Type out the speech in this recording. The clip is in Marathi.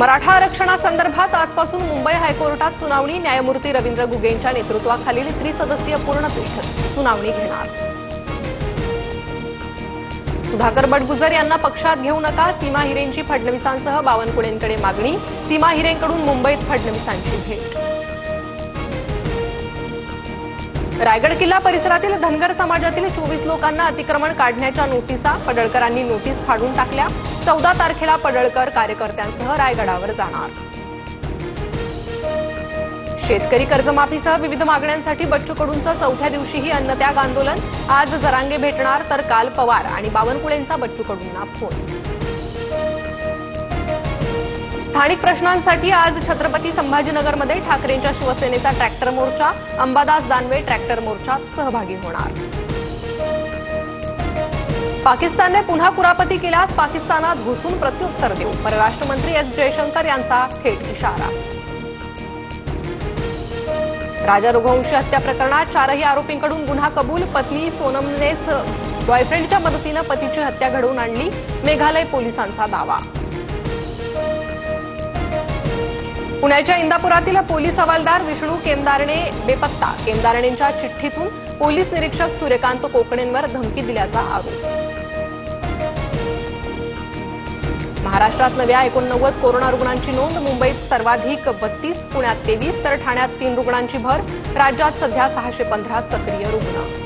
मराठा आरक्षणासंदर्भात आजपासून मुंबई हायकोर्टात सुनावणी। न्यायमूर्ती रवींद्र घुगेंच्या नेतृत्वाखालील त्रिसदस्यीय पूर्णपीठ सुनावणी घेणार। सुधाकर बडगुजर यांना पक्षात घेऊ नका, सीमा हिरेंची फडणवीसांसह बावनकुळेंकडे मागणी। सीमा हिरेंकडून मुंबईत फडणवीसांची भेट। रायगड किल्ला परिसरातील धनगर समाजातील 24 लोकांना अतिक्रमण काढण्याच्या नोटिसा। पडळकरांनी नोटीस फाडून टाकल्या। 14 तारखेला पडळकर कार्यकर्त्यांसह रायगडावर जाणार। शेतकरी कर्जमाफीसह विविध मागण्यांसाठी बच्चू कडूंचं चौथ्या दिवशीही अन्नत्याग आंदोलन। आज जरांगे भेटणार, तर काल पवार आणि बावनकुळेंचा बच्चू कडूंना फोन। स्थानिक प्रश्नांसाठी आज छत्रपती संभाजीनगरमध्ये ठाकरेंच्या शिवसेनेचा ट्रॅक्टर मोर्चा। अंबादास दानवे ट्रॅक्टर मोर्चात सहभागी होणार। पाकिस्तानने पुन्हा कुरापती केल्यास पाकिस्तानात घुसून प्रत्युत्तर देऊ, परराष्ट्र मंत्री एस जयशंकर यांचा थेट इशारा। राजा रघुवंशी हत्या प्रकरणात 4ही आरोपींकडून गुन्हा कबूल। पत्नी सोनमनेच बॉयफ्रेंडच्या मदतीने पतीची हत्या घडवून आणली, मेघालय पोलिसांचा दावा। पुण्याच्या इंदापुरातील पोलीस हवालदार विष्णू केमदारणे बेपत्ता। केमदारणेंच्या चिठ्ठीतून पोलीस निरीक्षक सूर्यकांत कोकणेंवर धमकी दिल्याचा आरोप। महाराष्ट्रात नव्या 89 कोरोना रुग्णांची नोंद। मुंबईत सर्वाधिक 32, पुण्यात 23 तर ठाण्यात 3 रुग्णांची भर। राज्यात सध्या 615 सक्रिय रुग्ण।